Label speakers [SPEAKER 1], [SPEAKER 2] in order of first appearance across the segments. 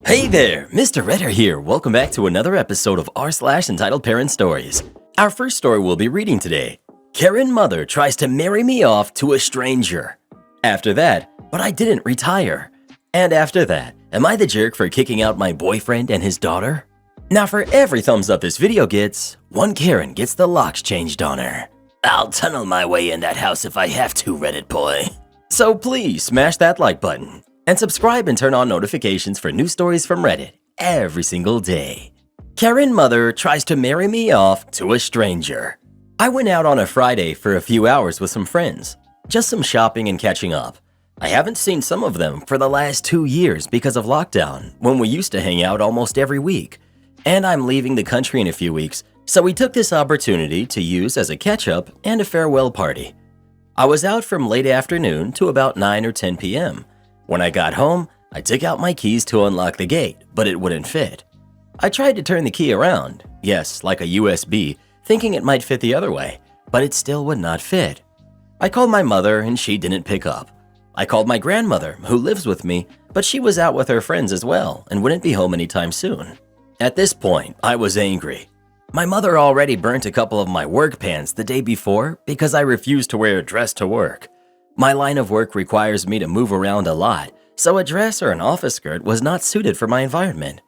[SPEAKER 1] Hey there, Mr. Redder here. Welcome back to another episode of r/entitled Parent Stories. Our first story we'll be reading today. Karen mother tries to marry me off to a stranger. After that, but I didn't retire. And after that, am I the jerk for kicking out my boyfriend and his daughter? Now for every thumbs up this video gets, one Karen gets the locks changed on her. I'll tunnel my way in that house if I have to, Reddit boy. So please smash that like button. And subscribe and turn on notifications for new stories from Reddit every single day. Karen mother tries to marry me off to a stranger. I went out on a Friday for a few hours with some friends. Just some shopping and catching up. I haven't seen some of them for the last 2 years because of lockdown, when we used to hang out almost every week. And I'm leaving the country in a few weeks, so we took this opportunity to use as a catch-up and a farewell party. I was out from late afternoon to about 9 or 10 p.m. When I got home, I took out my keys to unlock the gate, but it wouldn't fit. I tried to turn the key around, yes, like a USB, thinking it might fit the other way, but it still would not fit. I called my mother and she didn't pick up. I called my grandmother, who lives with me, but she was out with her friends as well and wouldn't be home anytime soon. At this point, I was angry. My mother already burnt a couple of my work pants the day before because I refused to wear a dress to work. My line of work requires me to move around a lot, so a dress or an office skirt was not suited for my environment.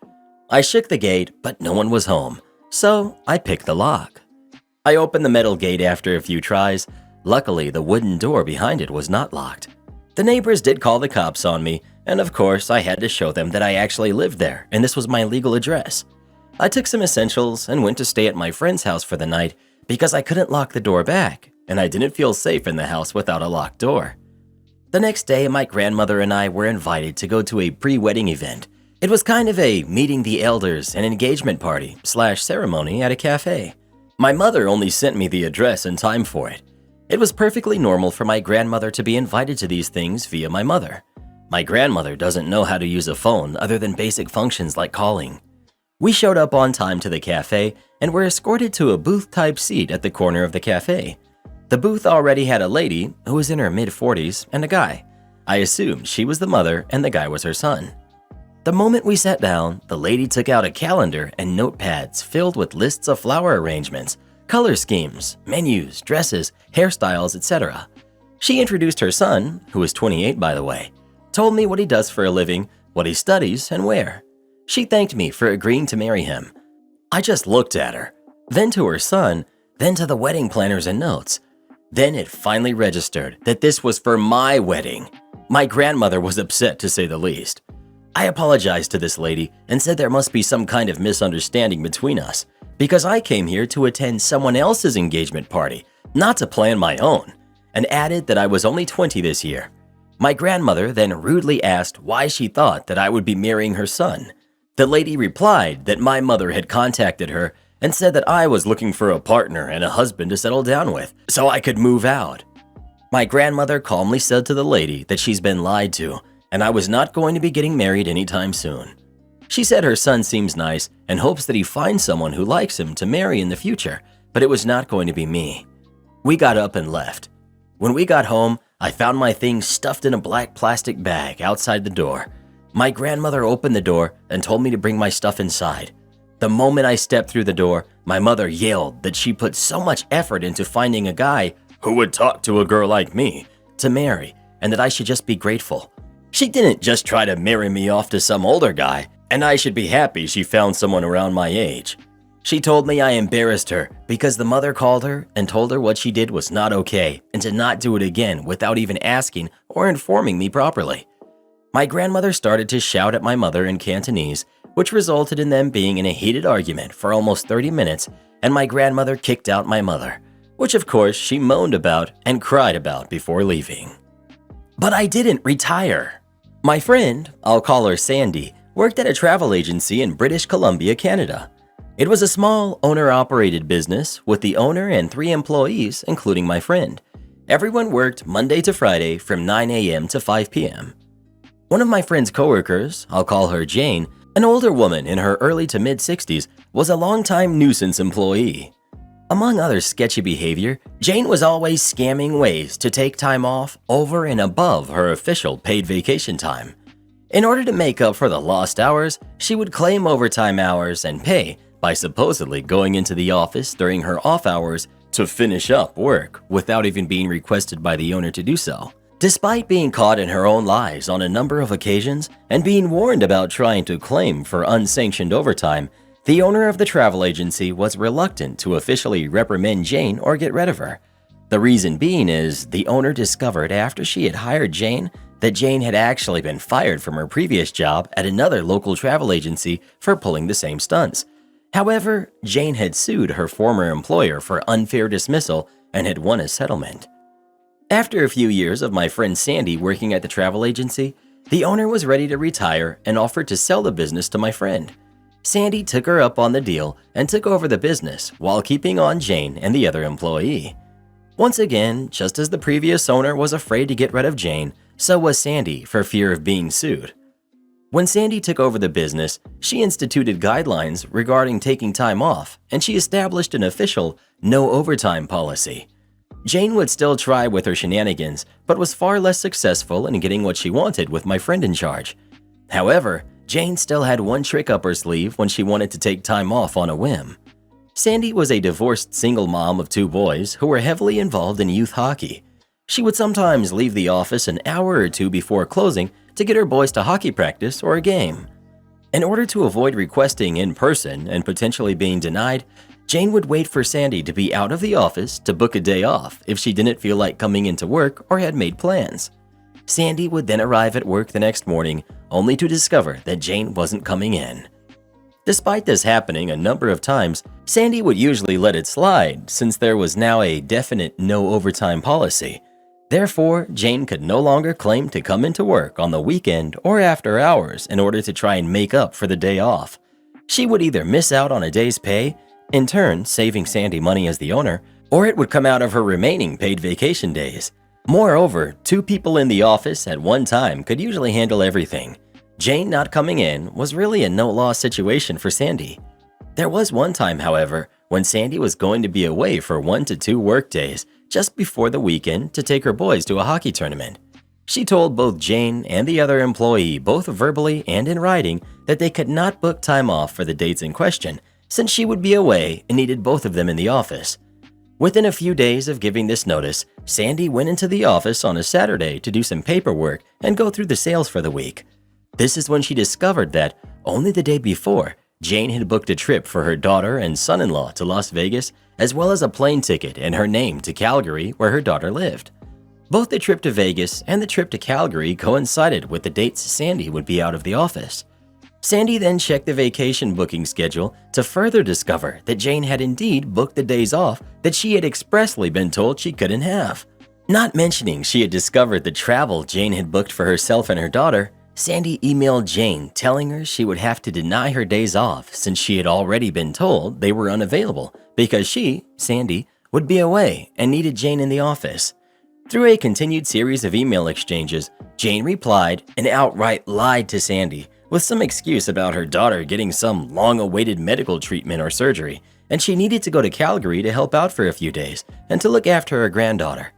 [SPEAKER 1] I shook the gate, but no one was home, so I picked the lock. I opened the metal gate after a few tries. Luckily, the wooden door behind it was not locked. The neighbors did call the cops on me, and of course, I had to show them that I actually lived there and this was my legal address. I took some essentials and went to stay at my friend's house for the night because I couldn't lock the door back, and I didn't feel safe in the house without a locked door. The next day, my grandmother and I were invited to go to a pre-wedding event. It was kind of a meeting the elders and engagement party / ceremony at a cafe. My mother only sent me the address and time for it. It was perfectly normal for my grandmother to be invited to these things via my mother. My grandmother doesn't know how to use a phone other than basic functions like calling. We showed up on time to the cafe and were escorted to a booth-type seat at the corner of the cafe. The booth already had a lady who was in her mid-40s and a guy. I assumed she was the mother and the guy was her son. The moment we sat down, the lady took out a calendar and notepads filled with lists of flower arrangements, color schemes, menus, dresses, hairstyles, etc. She introduced her son, who is 28 by the way, told me what he does for a living, what he studies, and where. She thanked me for agreeing to marry him. I just looked at her, then to her son, then to the wedding planners and notes. Then it finally registered that this was for my wedding. My grandmother was upset to say the least. I apologized to this lady and said there must be some kind of misunderstanding between us because I came here to attend someone else's engagement party, not to plan my own, and added that I was only 20 this year. My grandmother then rudely asked why she thought that I would be marrying her son. The lady replied that my mother had contacted her and said that I was looking for a partner and a husband to settle down with, so I could move out. My grandmother calmly said to the lady that she's been lied to, and I was not going to be getting married anytime soon. She said her son seems nice and hopes that he finds someone who likes him to marry in the future, but it was not going to be me. We got up and left. When we got home, I found my things stuffed in a black plastic bag outside the door. My grandmother opened the door and told me to bring my stuff inside. The moment I stepped through the door, my mother yelled that she put so much effort into finding a guy who would talk to a girl like me to marry and that I should just be grateful. She didn't just try to marry me off to some older guy, and I should be happy she found someone around my age. She told me I embarrassed her because the mother called her and told her what she did was not okay and to not do it again without even asking or informing me properly. My grandmother started to shout at my mother in Cantonese, which resulted in them being in a heated argument for almost 30 minutes, and my grandmother kicked out my mother, which of course she moaned about and cried about before leaving. But I didn't retire. My friend, I'll call her Sandy, worked at a travel agency in British Columbia, Canada. It was a small owner-operated business with the owner and 3 employees, including my friend. Everyone worked Monday to Friday from 9 a.m. to 5 p.m. One of my friend's coworkers, I'll call her Jane, an older woman in her early to mid-60s, was a longtime nuisance employee. Among other sketchy behavior, Jane was always scamming ways to take time off over and above her official paid vacation time. In order to make up for the lost hours, she would claim overtime hours and pay by supposedly going into the office during her off hours to finish up work without even being requested by the owner to do so. Despite being caught in her own lies on a number of occasions and being warned about trying to claim for unsanctioned overtime, the owner of the travel agency was reluctant to officially reprimand Jane or get rid of her. The reason being is the owner discovered after she had hired Jane that Jane had actually been fired from her previous job at another local travel agency for pulling the same stunts. However, Jane had sued her former employer for unfair dismissal and had won a settlement. After a few years of my friend Sandy working at the travel agency, the owner was ready to retire and offered to sell the business to my friend. Sandy took her up on the deal and took over the business while keeping on Jane and the other employee. Once again, just as the previous owner was afraid to get rid of Jane, so was Sandy for fear of being sued. When Sandy took over the business, she instituted guidelines regarding taking time off, and she established an official no overtime policy. Jane would still try with her shenanigans, but was far less successful in getting what she wanted with my friend in charge. However, Jane still had one trick up her sleeve when she wanted to take time off on a whim. Sandy was a divorced single mom of 2 boys who were heavily involved in youth hockey. She would sometimes leave the office an hour or 2 before closing to get her boys to hockey practice or a game. In order to avoid requesting in person and potentially being denied, Jane would wait for Sandy to be out of the office to book a day off if she didn't feel like coming into work or had made plans. Sandy would then arrive at work the next morning only to discover that Jane wasn't coming in. Despite this happening a number of times, Sandy would usually let it slide since there was now a definite no overtime policy. Therefore, Jane could no longer claim to come into work on the weekend or after hours in order to try and make up for the day off. She would either miss out on a day's pay, in turn saving Sandy money as the owner, or it would come out of her remaining paid vacation days. Moreover, 2 people in the office at one time could usually handle everything. Jane not coming in was really a no-loss situation for Sandy. There was one time, however, when Sandy was going to be away for 1 to 2 work days just before the weekend to take her boys to a hockey tournament. She told both Jane and the other employee, both verbally and in writing, that they could not book time off for the dates in question since she would be away and needed both of them in the office. Within a few days of giving this notice, Sandy went into the office on a Saturday to do some paperwork and go through the sales for the week. This is when she discovered that, only the day before, Jane had booked a trip for her daughter and son-in-law to Las Vegas, as well as a plane ticket in her name to Calgary, where her daughter lived. Both the trip to Vegas and the trip to Calgary coincided with the dates Sandy would be out of the office. Sandy then checked the vacation booking schedule to further discover that Jane had indeed booked the days off that she had expressly been told she couldn't have. Not mentioning she had discovered the travel Jane had booked for herself and her daughter, Sandy emailed Jane telling her she would have to deny her days off since she had already been told they were unavailable because she, Sandy, would be away and needed Jane in the office. Through a continued series of email exchanges, Jane replied and outright lied to Sandy with some excuse about her daughter getting some long-awaited medical treatment or surgery, and she needed to go to Calgary to help out for a few days and to look after her granddaughter.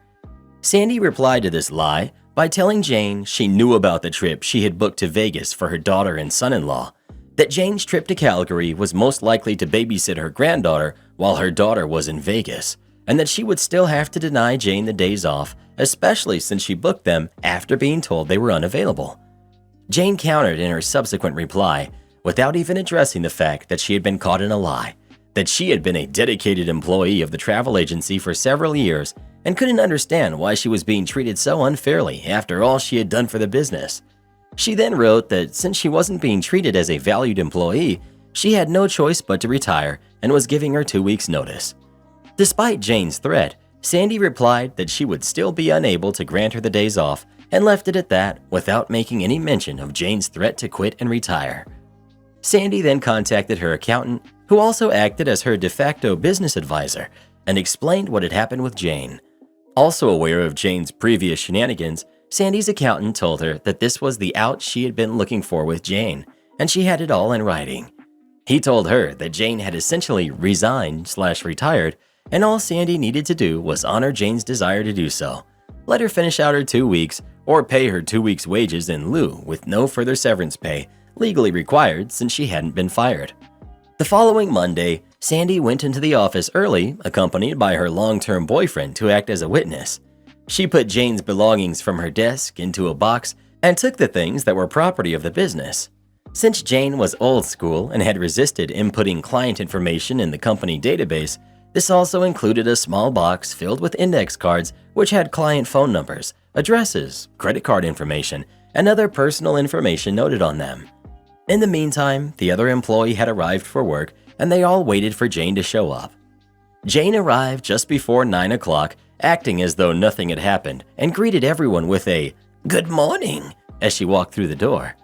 [SPEAKER 1] Sandy replied to this lie by telling Jane she knew about the trip she had booked to Vegas for her daughter and son-in-law, that Jane's trip to Calgary was most likely to babysit her granddaughter while her daughter was in Vegas, and that she would still have to deny Jane the days off, especially since she booked them after being told they were unavailable. Jane countered in her subsequent reply, without even addressing the fact that she had been caught in a lie, that she had been a dedicated employee of the travel agency for several years and couldn't understand why she was being treated so unfairly after all she had done for the business. She then wrote that since she wasn't being treated as a valued employee, she had no choice but to retire and was giving her 2 weeks' notice. Despite Jane's threat, Sandy replied that she would still be unable to grant her the days off and left it at that without making any mention of Jane's threat to quit and retire. Sandy then contacted her accountant, who also acted as her de facto business advisor, and explained what had happened with Jane. Also aware of Jane's previous shenanigans, Sandy's accountant told her that this was the out she had been looking for with Jane, and she had it all in writing. He told her that Jane had essentially resigned/retired, and all Sandy needed to do was honor Jane's desire to do so. Let her finish out her 2 weeks, or pay her 2 weeks' wages in lieu with no further severance pay, legally required since she hadn't been fired. The following Monday, Sandy went into the office early, accompanied by her long-term boyfriend to act as a witness. She put Jane's belongings from her desk into a box and took the things that were property of the business. Since Jane was old school and had resisted inputting client information in the company database, this also included a small box filled with index cards which had client phone numbers, addresses, credit card information, and other personal information noted on them. In the meantime, the other employee had arrived for work and they all waited for Jane to show up. Jane arrived just before 9 o'clock, acting as though nothing had happened, and greeted everyone with a "Good morning" as she walked through the door.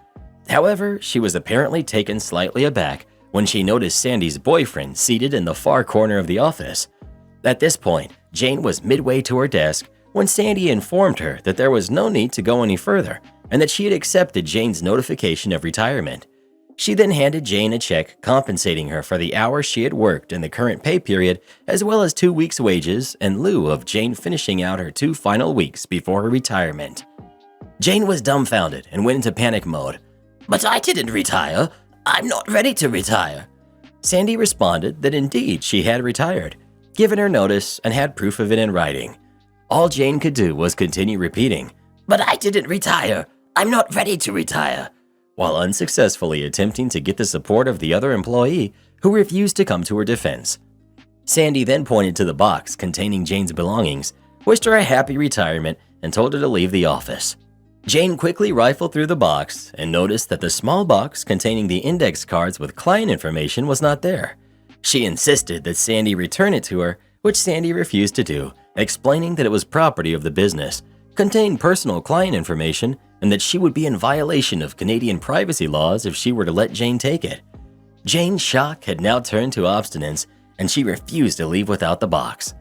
[SPEAKER 1] However, she was apparently taken slightly aback when she noticed Sandy's boyfriend seated in the far corner of the office. At this point, Jane was midway to her desk when Sandy informed her that there was no need to go any further and that she had accepted Jane's notification of retirement. She then handed Jane a check compensating her for the hours she had worked in the current pay period, as well as 2 weeks' wages in lieu of Jane finishing out her 2 final weeks before her retirement. Jane was dumbfounded and went into panic mode. "But I didn't retire. I'm not ready to retire." Sandy responded that indeed she had retired, given her notice, and had proof of it in writing. All Jane could do was continue repeating, "But I didn't retire. I'm not ready to retire," while unsuccessfully attempting to get the support of the other employee who refused to come to her defense. Sandy then pointed to the box containing Jane's belongings, wished her a happy retirement, and told her to leave the office. Jane quickly rifled through the box and noticed that the small box containing the index cards with client information was not there. She insisted that Sandy return it to her, which Sandy refused to do, explaining that it was property of the business, contained personal client information, and that she would be in violation of Canadian privacy laws if she were to let Jane take it. Jane's shock had now turned to obstinance, and she refused to leave without the box.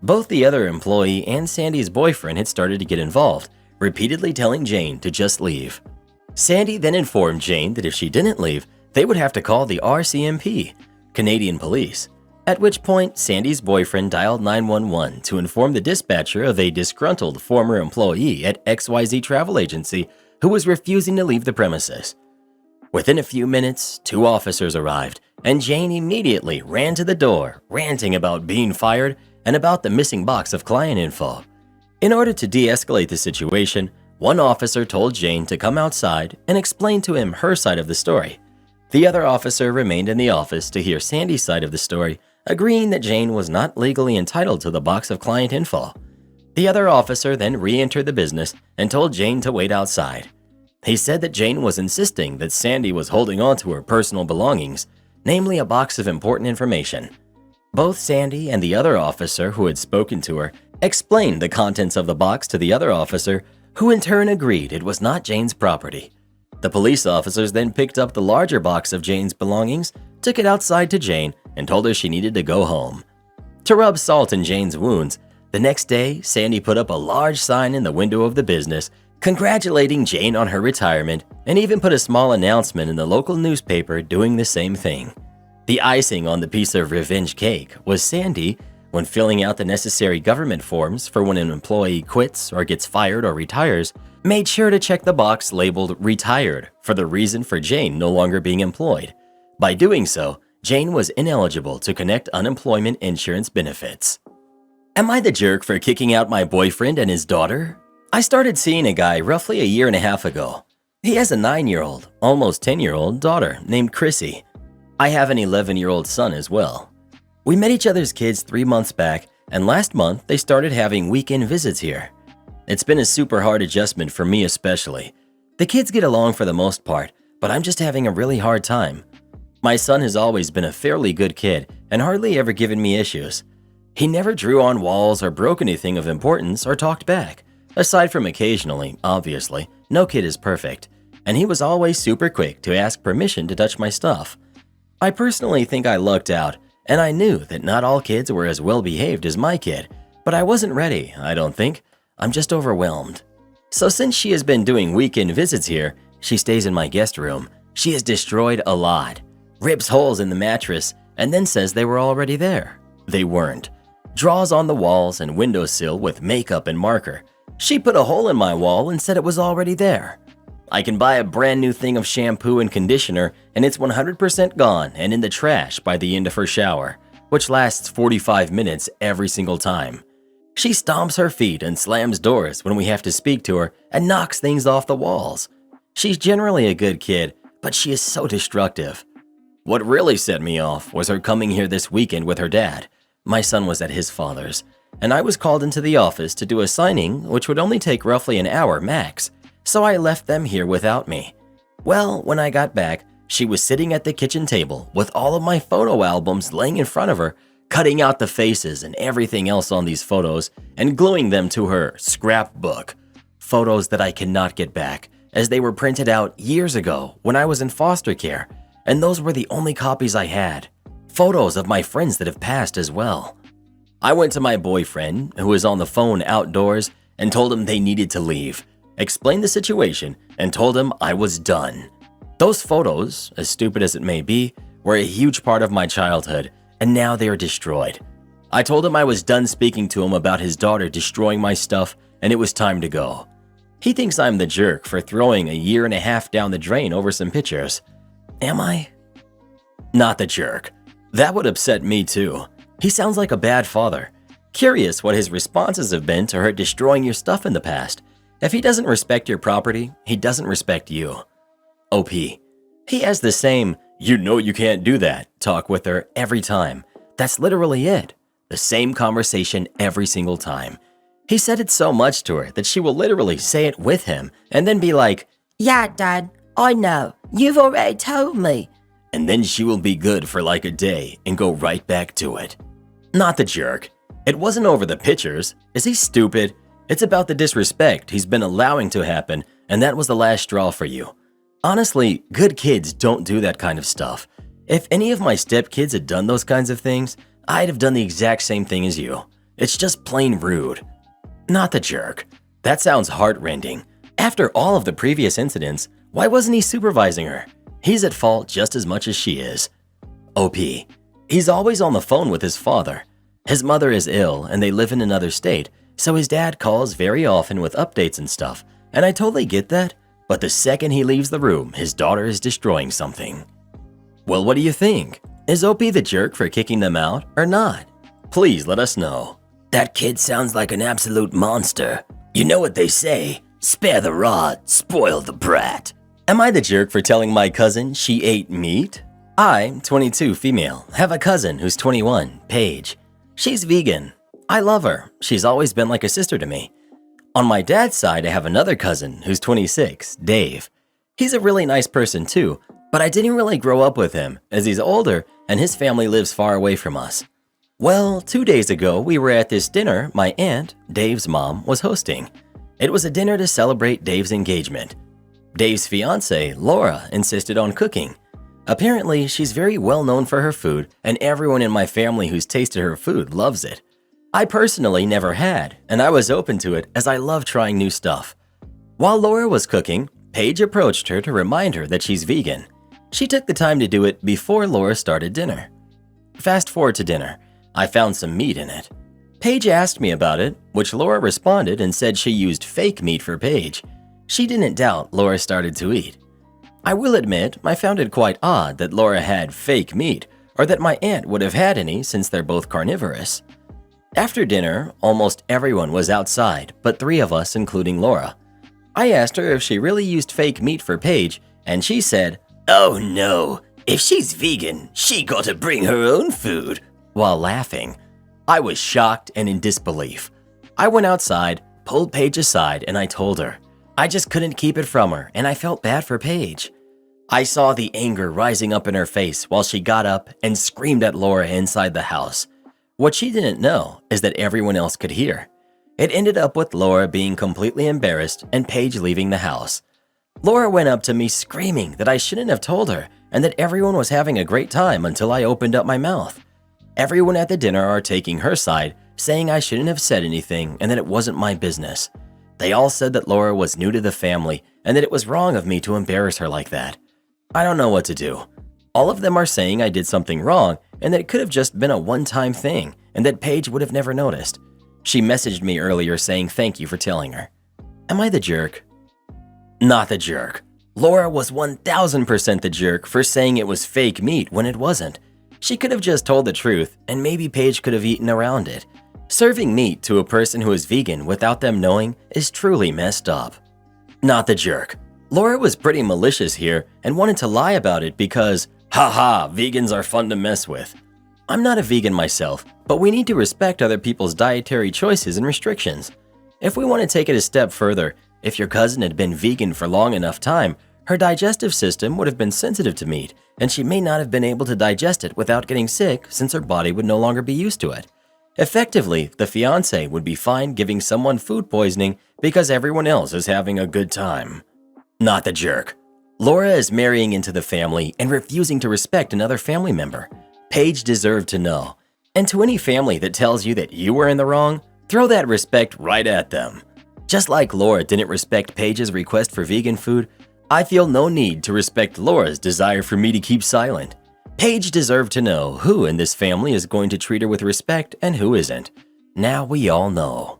[SPEAKER 1] Both the other employee and Sandy's boyfriend had started to get involved, repeatedly telling Jane to just leave. Sandy then informed Jane that if she didn't leave, they would have to call the RCMP, Canadian Police, at which point Sandy's boyfriend dialed 911 to inform the dispatcher of a disgruntled former employee at XYZ Travel Agency who was refusing to leave the premises. Within a few minutes, 2 officers arrived, and Jane immediately ran to the door, ranting about being fired and about the missing box of client info. In order to de-escalate the situation, one officer told Jane to come outside and explain to him her side of the story. The other officer remained in the office to hear Sandy's side of the story, agreeing that Jane was not legally entitled to the box of client info. The other officer then re-entered the business and told Jane to wait outside. He said that Jane was insisting that Sandy was holding on to her personal belongings, namely a box of important information. Both Sandy and the other officer who had spoken to her explained the contents of the box to the other officer, who in turn agreed it was not Jane's property. The police officers then picked up the larger box of Jane's belongings, took it outside to Jane, and told her she needed to go home. To rub salt in Jane's wounds, the next day, Sandy put up a large sign in the window of the business, congratulating Jane on her retirement, and even put a small announcement in the local newspaper doing the same thing. The icing on the piece of revenge cake was Sandy, when filling out the necessary government forms for when an employee quits or gets fired or retires, made sure to check the box labeled "retired" for the reason for Jane no longer being employed. By doing so, Jane was ineligible to collect unemployment insurance benefits. Am I the jerk for kicking out my boyfriend and his daughter? I started seeing a guy roughly a year and a half ago. He has a 9-year-old, almost 10-year-old daughter named Chrissy. I have an 11-year-old son as well. We met each other's kids 3 months back, and last month they started having weekend visits here. It's been a super hard adjustment for me especially. The kids get along for the most part, but I'm just having a really hard time. My son has always been a fairly good kid and hardly ever given me issues. He never drew on walls or broke anything of importance or talked back. Aside from occasionally, obviously, no kid is perfect, and he was always super quick to ask permission to touch my stuff. I personally think I lucked out, and I knew that not all kids were as well behaved as my kid, but I wasn't ready, I don't think. I'm just overwhelmed. So since she has been doing weekend visits here, she stays in my guest room. She has destroyed a lot, rips holes in the mattress, and then says they were already there. They weren't. Draws on the walls and windowsill with makeup and marker, She put a hole in my wall and said it was already there. I can buy a brand new thing of shampoo and conditioner and it's 100% gone and in the trash by the end of her shower, which lasts 45 minutes every single time. She stomps her feet and slams doors when we have to speak to her and knocks things off the walls. She's generally a good kid, but she is so destructive. What really set me off was her coming here this weekend with her dad. My son was at his father's, and I was called into the office to do a signing which would only take roughly an hour max, so I left them here without me. Well, when I got back, she was sitting at the kitchen table with all of my photo albums laying in front of her, cutting out the faces and everything else on these photos and gluing them to her scrapbook. Photos that I cannot get back, as they were printed out years ago when I was in foster care, and those were the only copies I had. Photos of my friends that have passed as well. I went to my boyfriend, who was on the phone outdoors, and told him they needed to leave, explained the situation, and told him I was done. Those photos, as stupid as it may be, were a huge part of my childhood, and now they are destroyed. I told him I was done speaking to him about his daughter destroying my stuff, and it was time to go. He thinks I'm the jerk for throwing 1.5 years down the drain over some pictures. Am I? Not the jerk. That would upset me too. He sounds like a bad father. Curious what his responses have been to her destroying your stuff in the past. If he doesn't respect your property, he doesn't respect you. OP. He has the same, "you know you can't do that" talk with her every time. That's literally it. The same conversation every single time. He said it so much to her that she will literally say it with him and then be like, "Yeah, Dad, I know. You've already told me." And then she will be good for like a day and go right back to it. Not the jerk. It wasn't over the pictures. Is he stupid? It's about the disrespect he's been allowing to happen, and that was the last straw for you. Honestly, good kids don't do that kind of stuff. If any of my stepkids had done those kinds of things, I'd have done the exact same thing as you. It's just plain rude. Not the jerk. That sounds heartrending. After all of the previous incidents, why wasn't he supervising her? He's at fault just as much as she is. OP. He's always on the phone with his father. His mother is ill and they live in another state, so his dad calls very often with updates and stuff, and I totally get that, but the second he leaves the room, his daughter is destroying something. Well, what do you think? Is OP the jerk for kicking them out or not? Please let us know. That kid sounds like an absolute monster. You know what they say, spare the rod, spoil the brat. Am I the jerk for telling my cousin she ate meat? I, 22 female, have a cousin who's 21, Paige. She's vegan. I love her. She's always been like a sister to me. On my dad's side, I have another cousin who's 26, Dave. He's a really nice person too, but I didn't really grow up with him as he's older and his family lives far away from us. Well, 2 days ago, we were at this dinner my aunt, Dave's mom, was hosting. It was a dinner to celebrate Dave's engagement. Dave's fiancée, Laura, insisted on cooking. Apparently, she's very well known for her food, and everyone in my family who's tasted her food loves it. I personally never had, and I was open to it as I love trying new stuff. While Laura was cooking, Paige approached her to remind her that she's vegan. She took the time to do it before Laura started dinner. Fast forward to dinner. I found some meat in it. Paige asked me about it, which Laura responded and said she used fake meat for Paige. She didn't doubt Laura started to eat. I will admit, I found it quite odd that Laura had fake meat, or that my aunt would have had any since they're both carnivorous. After dinner, almost everyone was outside, but 3 of us, including Laura. I asked her if she really used fake meat for Paige, and she said, "Oh no, if she's vegan, she gotta bring her own food," while laughing. I was shocked and in disbelief. I went outside, pulled Paige aside, and I told her. I just couldn't keep it from her, and I felt bad for Paige. I saw the anger rising up in her face while she got up and screamed at Laura inside the house. What she didn't know is that everyone else could hear. It ended up with Laura being completely embarrassed and Paige leaving the house. Laura went up to me screaming that I shouldn't have told her and that everyone was having a great time until I opened up my mouth. Everyone at the dinner are taking her side, saying I shouldn't have said anything and that it wasn't my business. They all said that Laura was new to the family and that it was wrong of me to embarrass her like that. I don't know what to do. All of them are saying I did something wrong and that it could have just been a one-time thing and that Paige would have never noticed. She messaged me earlier saying thank you for telling her. Am I the jerk? Not the jerk. Laura was 1000% the jerk for saying it was fake meat when it wasn't. She could have just told the truth, and maybe Paige could have eaten around it. Serving meat to a person who is vegan without them knowing is truly messed up. Not the jerk. Laura was pretty malicious here and wanted to lie about it because, haha, vegans are fun to mess with. I'm not a vegan myself, but we need to respect other people's dietary choices and restrictions. If we want to take it a step further, if your cousin had been vegan for long enough time, her digestive system would have been sensitive to meat, and she may not have been able to digest it without getting sick since her body would no longer be used to it. Effectively, the fiancé would be fine giving someone food poisoning because everyone else is having a good time. Not the jerk. Laura is marrying into the family and refusing to respect another family member. Paige deserved to know. And to any family that tells you that you were in the wrong, throw that respect right at them. Just like Laura didn't respect Paige's request for vegan food, I feel no need to respect Laura's desire for me to keep silent. Paige deserved to know who in this family is going to treat her with respect and who isn't. Now we all know.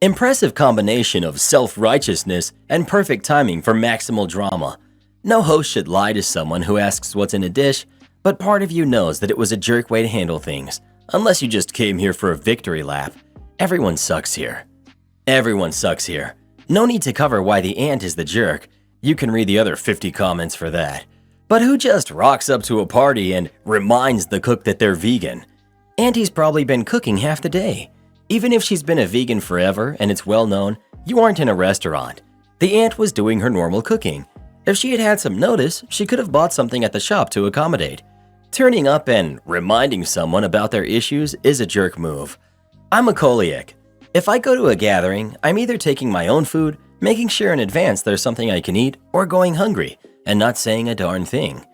[SPEAKER 1] Impressive combination of self-righteousness and perfect timing for maximal drama. No host should lie to someone who asks what's in a dish, but part of you knows that it was a jerk way to handle things, unless you just came here for a victory lap. Everyone sucks here. Everyone sucks here. No need to cover why the aunt is the jerk. You can read the other 50 comments for that. But who just rocks up to a party and reminds the cook that they're vegan? Auntie's probably been cooking half the day. Even if she's been a vegan forever and it's well known, you aren't in a restaurant. The aunt was doing her normal cooking. If she had had some notice, she could have bought something at the shop to accommodate. Turning up and reminding someone about their issues is a jerk move. I'm a celiac. If I go to a gathering, I'm either taking my own food, making sure in advance there's something I can eat, or going hungry and not saying a darn thing.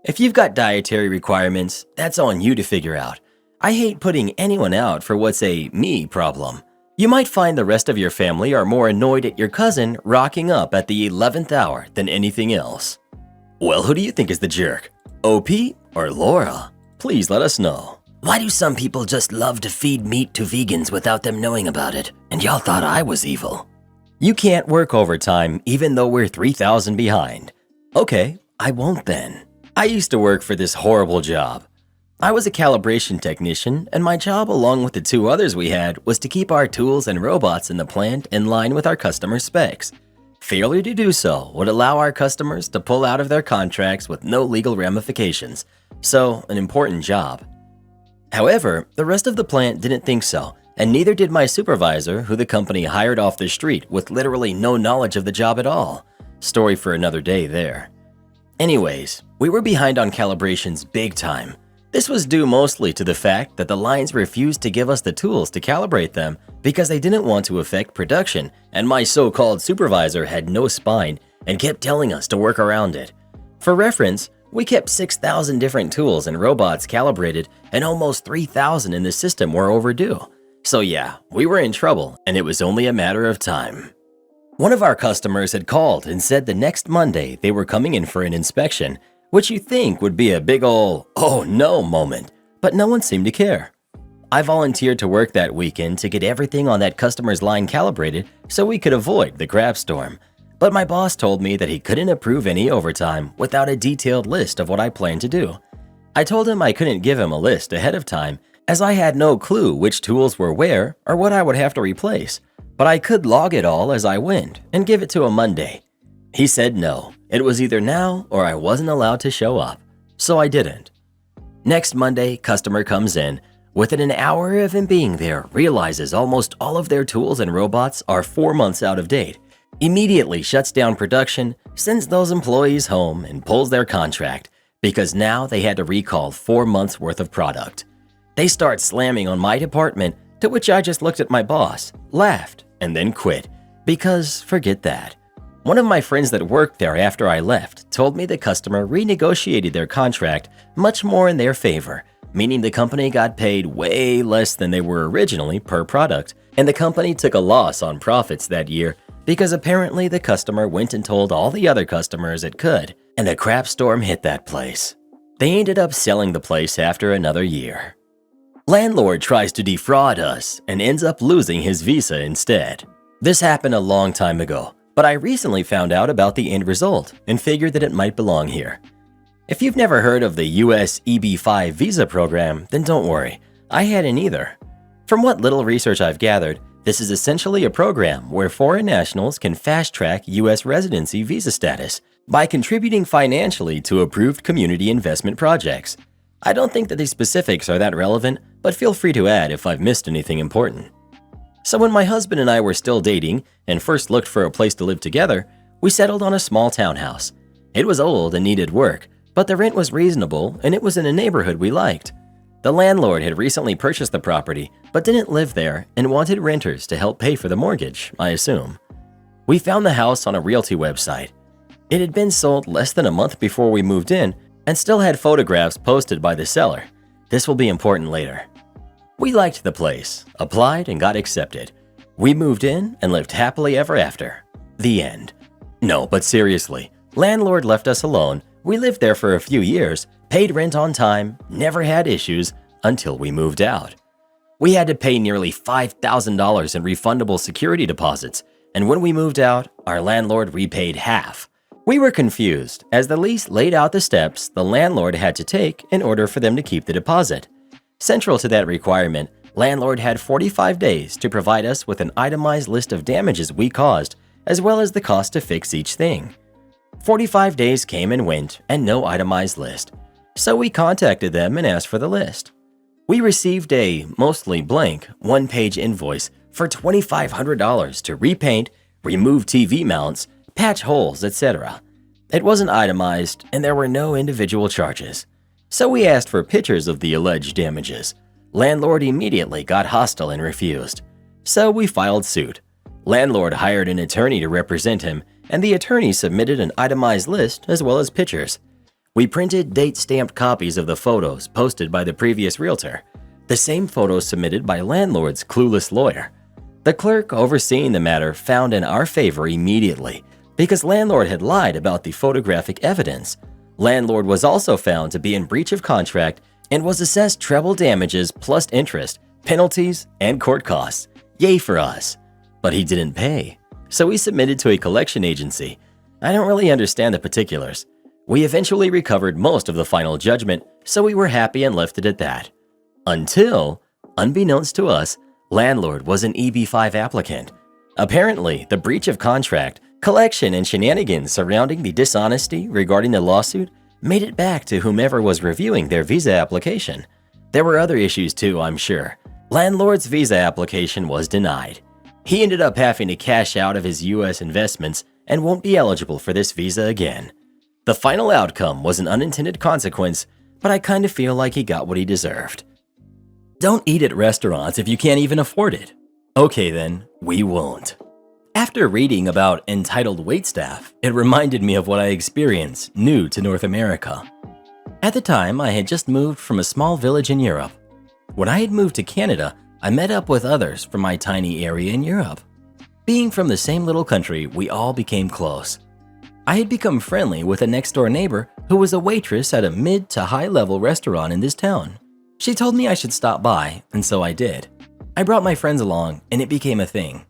[SPEAKER 1] If you've got dietary requirements, that's on you to figure out. I hate putting anyone out for what's a me problem. You might find the rest of your family are more annoyed at your cousin rocking up at the 11th hour than anything else. Well, who do you think is the jerk? OP or Laura? Please let us know. Why do some people just love to feed meat to vegans without them knowing about it? And y'all thought I was evil. You can't work overtime even though we're 3,000 behind. Okay, I won't then. I used to work for this horrible job. I was a calibration technician, and my job along with the two others we had was to keep our tools and robots in the plant in line with our customer specs. Failure to do so would allow our customers to pull out of their contracts with no legal ramifications, so an important job. However, the rest of the plant didn't think so, and neither did my supervisor, who the company hired off the street with literally no knowledge of the job at all. Story for another day there. Anyways, we were behind on calibrations big time. This was due mostly to the fact that the lines refused to give us the tools to calibrate them because they didn't want to affect production, and my so-called supervisor had no spine and kept telling us to work around it. For reference, we kept 6,000 different tools and robots calibrated, and almost 3,000 in the system were overdue. So yeah, we were in trouble, and it was only a matter of time. One of our customers had called and said the next Monday they were coming in for an inspection, which you think would be a big ol' oh no moment, but no one seemed to care. I volunteered to work that weekend to get everything on that customer's line calibrated so we could avoid the crap storm. But my boss told me that he couldn't approve any overtime without a detailed list of what I planned to do. I told him I couldn't give him a list ahead of time as I had no clue which tools were where or what I would have to replace, but I could log it all as I went and give it to him Monday. He said no, it was either now or I wasn't allowed to show up, so I didn't. Next Monday, customer comes in. Within an hour of him being there, realizes almost all of their tools and robots are 4 months out of date. Immediately shuts down production, sends those employees home, and pulls their contract because now they had to recall 4 months worth of product. They start slamming on my department, to which I just looked at my boss, laughed, and then quit because forget that. One of my friends that worked there after I left told me the customer renegotiated their contract much more in their favor, meaning the company got paid way less than they were originally per product, and the company took a loss on profits that year because apparently the customer went and told all the other customers it could, and a crap storm hit that place. They ended up selling the place after another year. Landlord tries to defraud us and ends up losing his visa instead. This happened a long time ago, but I recently found out about the end result and figured that it might belong here. If you've never heard of the US EB-5 visa program, then don't worry, I hadn't either. From what little research I've gathered, this is essentially a program where foreign nationals can fast-track US residency visa status by contributing financially to approved community investment projects. I don't think that the specifics are that relevant, but feel free to add if I've missed anything important. So when my husband and I were still dating and first looked for a place to live together, we settled on a small townhouse. It was old and needed work, but the rent was reasonable and it was in a neighborhood we liked. The landlord had recently purchased the property, but didn't live there and wanted renters to help pay for the mortgage, I assume. We found the house on a realty website. It had been sold less than a month before we moved in and still had photographs posted by the seller. This will be important later. We liked the place, applied, and got accepted. We moved in and lived happily ever after. The end. No, but seriously, landlord left us alone. We lived there for a few years, paid rent on time, never had issues until we moved out. We had to pay nearly $5,000 in refundable security deposits, and when we moved out, our landlord repaid half. We were confused, as the lease laid out the steps the landlord had to take in order for them to keep the deposit. Central to that requirement, landlord had 45 days to provide us with an itemized list of damages we caused, as well as the cost to fix each thing. 45 days came and went, and no itemized list. So we contacted them and asked for the list. We received a mostly blank one-page invoice for $2,500 to repaint, remove TV mounts, patch holes, etc. It wasn't itemized and there were no individual charges. So we asked for pictures of the alleged damages. Landlord immediately got hostile and refused. So we filed suit. Landlord hired an attorney to represent him, and the attorney submitted an itemized list as well as pictures. We printed date-stamped copies of the photos posted by the previous realtor, the same photos submitted by landlord's clueless lawyer. The clerk overseeing the matter found in our favor immediately because landlord had lied about the photographic evidence. Landlord was also found to be in breach of contract and was assessed treble damages plus interest, penalties, and court costs. Yay for us. But he didn't pay. So we submitted to a collection agency. I don't really understand the particulars. We eventually recovered most of the final judgment, so we were happy and left it at that. Until, unbeknownst to us, landlord was an EB-5 applicant. Apparently, the breach of contract, collection, and shenanigans surrounding the dishonesty regarding the lawsuit made it back to whomever was reviewing their visa application. There were other issues too, I'm sure. Landlord's visa application was denied. He ended up having to cash out of his US investments and won't be eligible for this visa again. The final outcome was an unintended consequence, but I kind of feel like he got what he deserved. Don't eat at restaurants if you can't even afford it. Okay then, we won't. After reading about entitled waitstaff, it reminded me of what I experienced new to North America. At the time, I had just moved from a small village in Europe. When I had moved to Canada, I met up with others from my tiny area in Europe. Being from the same little country, we all became close. I had become friendly with a next-door neighbor who was a waitress at a mid to high-level restaurant in this town. She told me I should stop by, and so I did. I brought my friends along, and it became a thing,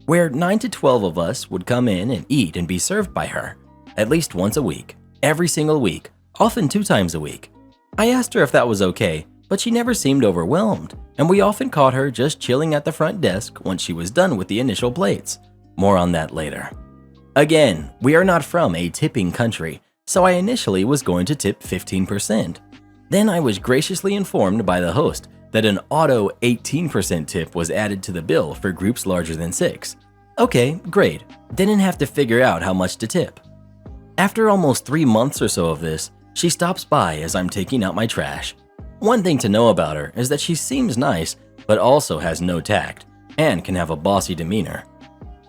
[SPEAKER 1] where 9 to 12 of us would come in and eat and be served by her, at least once a week, every single week, often 2 times a week. I asked her if that was okay, but she never seemed overwhelmed, and we often caught her just chilling at the front desk once she was done with the initial plates. More on that later. Again, we are not from a tipping country, so I initially was going to tip 15%. Then I was graciously informed by the host that an auto 18% tip was added to the bill for groups larger than 6. Okay, great. Didn't have to figure out how much to tip. After almost 3 months or so of this, she stops by as I'm taking out my trash. One thing to know about her is that she seems nice, but also has no tact, and can have a bossy demeanor.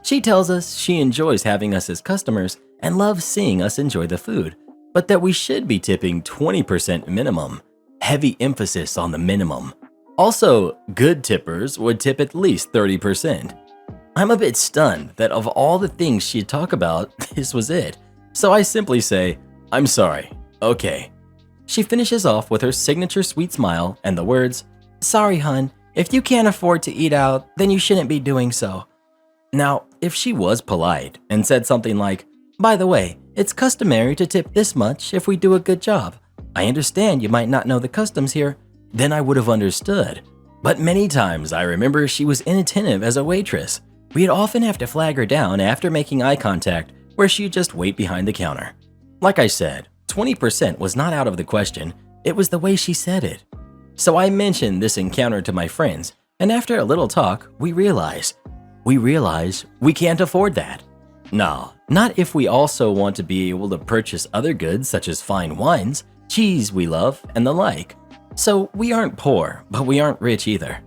[SPEAKER 1] She tells us she enjoys having us as customers and loves seeing us enjoy the food, but that we should be tipping 20% minimum. Heavy emphasis on the minimum. Also, good tippers would tip at least 30%. I'm a bit stunned that of all the things she'd talk about, this was it. So I simply say, I'm sorry, okay. She finishes off with her signature sweet smile and the words,
[SPEAKER 2] Sorry, hun, if you can't afford to eat out, then you shouldn't be doing so.
[SPEAKER 1] Now, if she was polite and said something like, "By the way, it's customary to tip this much if we do a good job. I understand you might not know the customs here," then I would have understood. But many times I remember she was inattentive as a waitress. We'd often have to flag her down after making eye contact, where she'd just wait behind the counter. Like I said, 20% was not out of the question, it was the way she said it. So I mentioned this encounter to my friends, and after a little talk, we realize we can't afford that. No, not if we also want to be able to purchase other goods such as fine wines, cheese we love, and the like. So we aren't poor, but we aren't rich either.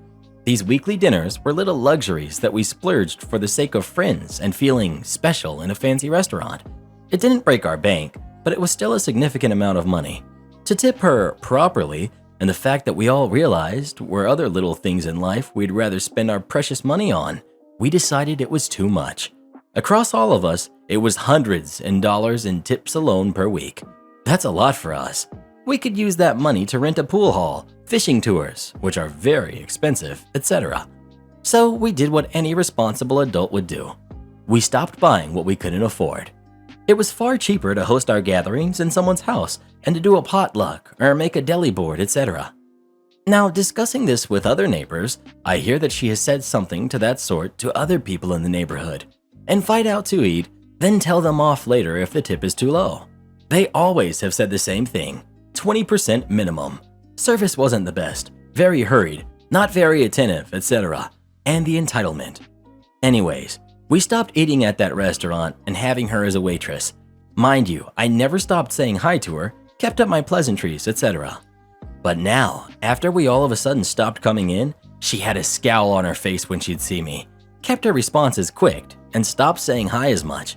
[SPEAKER 1] These weekly dinners were little luxuries that we splurged for the sake of friends and feeling special in a fancy restaurant. It didn't break our bank, but it was still a significant amount of money. To tip her properly, and the fact that we all realized were other little things in life we'd rather spend our precious money on, we decided it was too much. Across all of us, it was hundreds in dollars in tips alone per week. That's a lot for us. We could use that money to rent a pool hall, fishing tours, which are very expensive, etc. So we did what any responsible adult would do. We stopped buying what we couldn't afford. It was far cheaper to host our gatherings in someone's house and to do a potluck or make a deli board, etc. Now, discussing this with other neighbors, I hear that she has said something to that sort to other people in the neighborhood, and fight out to eat, then tell them off later if the tip is too low. They always have said the same thing, 20% minimum. Service wasn't the best, very hurried, not very attentive, etc. And the entitlement. Anyways, we stopped eating at that restaurant and having her as a waitress. Mind you, I never stopped saying hi to her, kept up my pleasantries, etc. But now, after we all of a sudden stopped coming in, she had a scowl on her face when she'd see me, kept her responses quick, and stopped saying hi as much.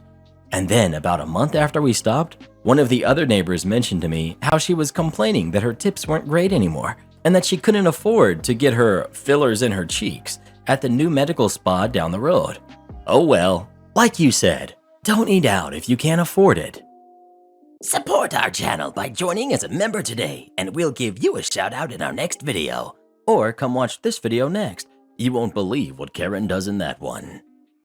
[SPEAKER 1] And then, about a month after we stopped, one of the other neighbors mentioned to me how she was complaining that her tips weren't great anymore, and that she couldn't afford to get her fillers in her cheeks at the new medical spa down the road. Oh well, like you said, don't eat out if you can't afford it. Support our channel by joining as a member today, and we'll give you a shout out in our next video. Or come watch this video next. You won't believe what Karen does in that one.